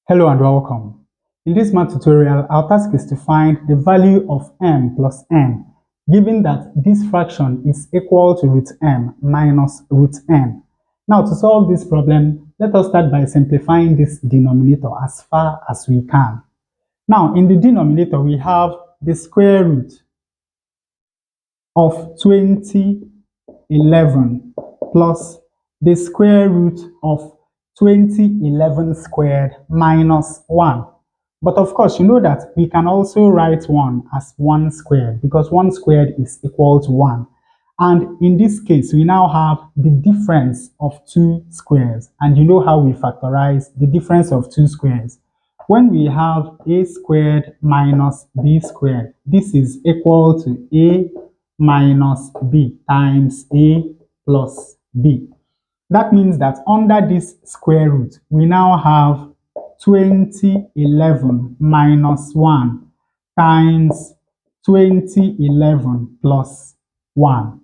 Hello and welcome. In this math tutorial, our task is to find the value of m plus n, given that this fraction is equal to root m minus root n. Now, to solve this problem, let us start by simplifying this denominator as far as we can. Now, in the denominator, we have the square root of 2011 plus the square root of 2011 squared minus 1. But of course, you know that we can also write 1 as 1 squared because 1 squared is equal to 1. And in this case, we now have the difference of two squares. And you know how we factorize the difference of two squares. When we have a squared minus b squared, this is equal to a minus b times a plus b. That means that under this square root, we now have 2011 minus 1 times 2011 plus 1.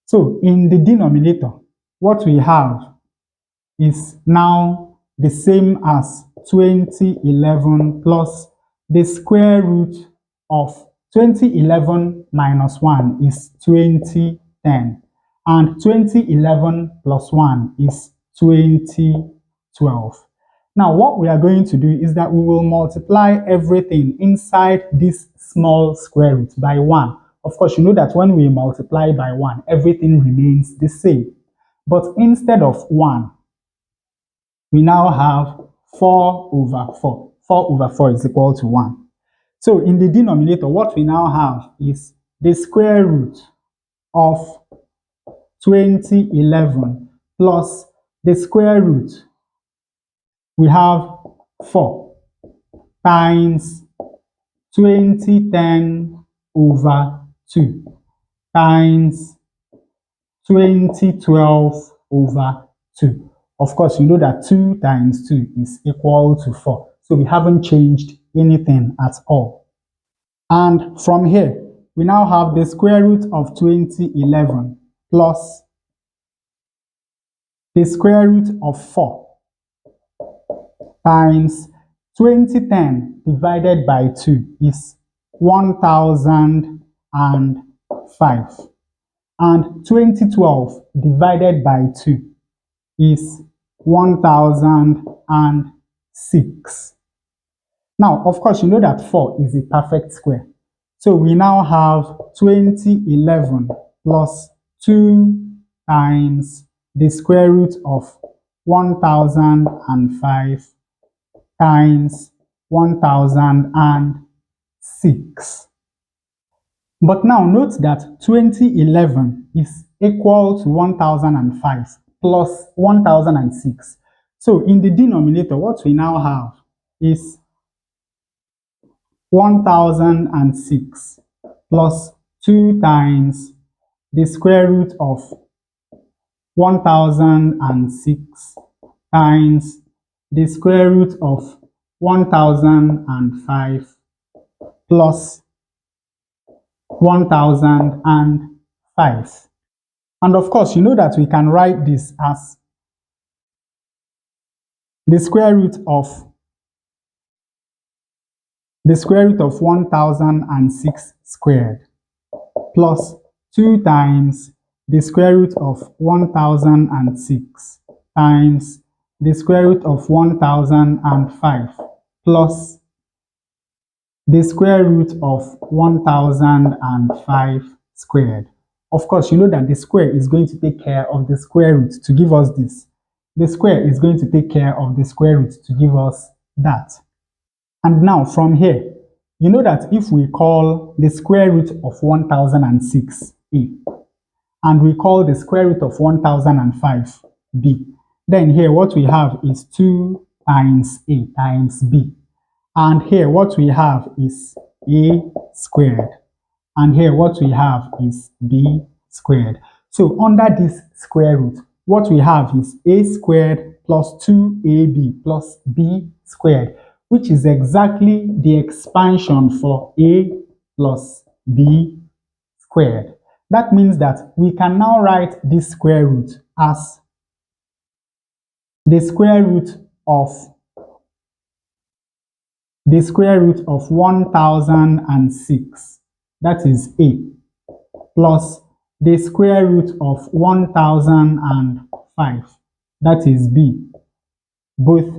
So in the denominator, what we have is now the same as 2011 plus the square root of 2011 minus 1 is 2010. And 2011 plus 1 is 2012. Now, what we are going to do is that we will multiply everything inside this small square root by 1. Of course, you know that when we multiply by 1, everything remains the same. But instead of 1, we now have 4 over 4. 4 over 4 is equal to 1. So in the denominator, what we now have is the square root of 2011 plus the square root, we have 4 times 2010 over 2 times 2012 over 2. Of course, you know that 2 times 2 is equal to 4. So we haven't changed anything at all. And from here, we now have the square root of 2011 plus the square root of 4 times 2010 divided by 2 is 1005. And 2012 divided by 2 is 1006. Now, of course, you know that 4 is a perfect square. So we now have 2011 plus 2 times the square root of 1005 times 1006. But now note that 2011 is equal to 1005 plus 1006. So in the denominator, what we now have is 1006 plus 2 times the square root of 1006 times the square root of 1005 plus 1005. And of course, you know that we can write this as the square root of 1006 squared plus 2 times the square root of 1006 times the square root of 1005 plus the square root of 1005 squared. Of course, you know that the square is going to take care of the square root to give us this. The square is going to take care of the square root to give us that. And now from here, you know that if we call the square root of 1006 a, and we call the square root of 1005 b, then here what we have is 2 times a times b. And here what we have is a squared. And here what we have is b squared. So under this square root, what we have is a squared plus 2ab plus b squared, which is exactly the expansion for a plus b squared. That means that we can now write this square root as the square root of the square root of 1006, that is A, plus the square root of 1005, that is B, both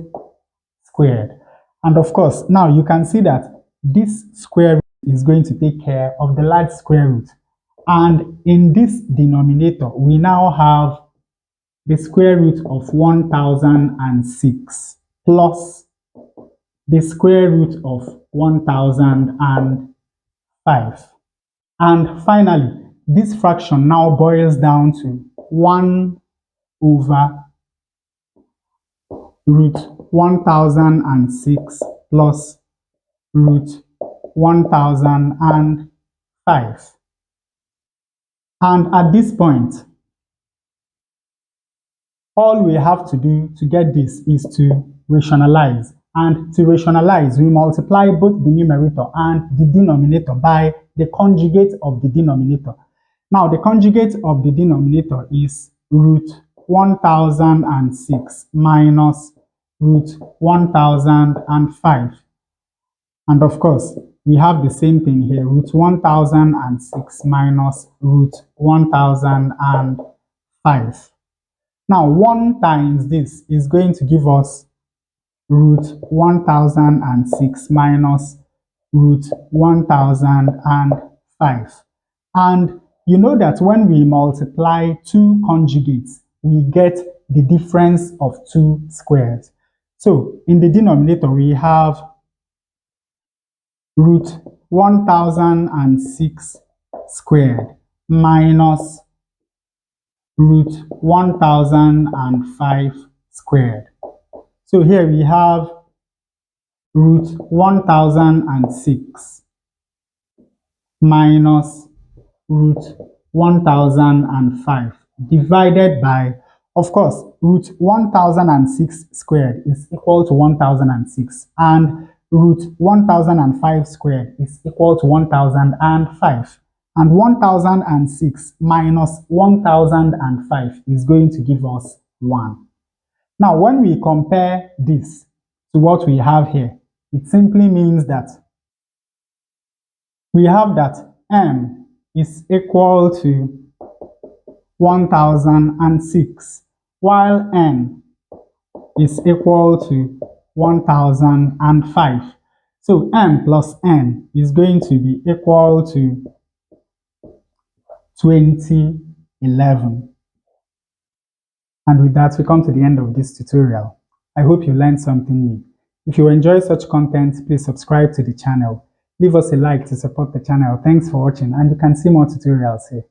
squared. And of course, now you can see that this square root is going to take care of the large square root. And in this denominator, we now have the square root of 1006 plus the square root of 1005. And finally, this fraction now boils down to 1 over root 1006 plus root 1005. And at this point, all we have to do to get this is to rationalize. And to rationalize, we multiply both the numerator and the denominator by the conjugate of the denominator. Now, the conjugate of the denominator is root 1006 minus root 1005. And of course, we have the same thing here, root 1006 minus root 1005. Now, 1 times this is going to give us root 1006 minus root 1005. And you know that when we multiply two conjugates, we get the difference of two squares. So, in the denominator, we have root 1006 squared minus root 1005 squared. So here we have root 1006 minus root 1005 divided by, of course, root 1006 squared is equal to 1006 and root 1005 squared is equal to 1005. And 1006 minus 1005 is going to give us 1. Now, when we compare this to what we have here, it simply means that we have that m is equal to 1006, while n is equal to 1005. So m plus n is going to be equal to 2011. And with that, we come to the end of this tutorial. I hope you learned something new. If you enjoy such content, please subscribe to the channel. Leave us a like to support the channel. Thanks for watching, and you can see more tutorials here.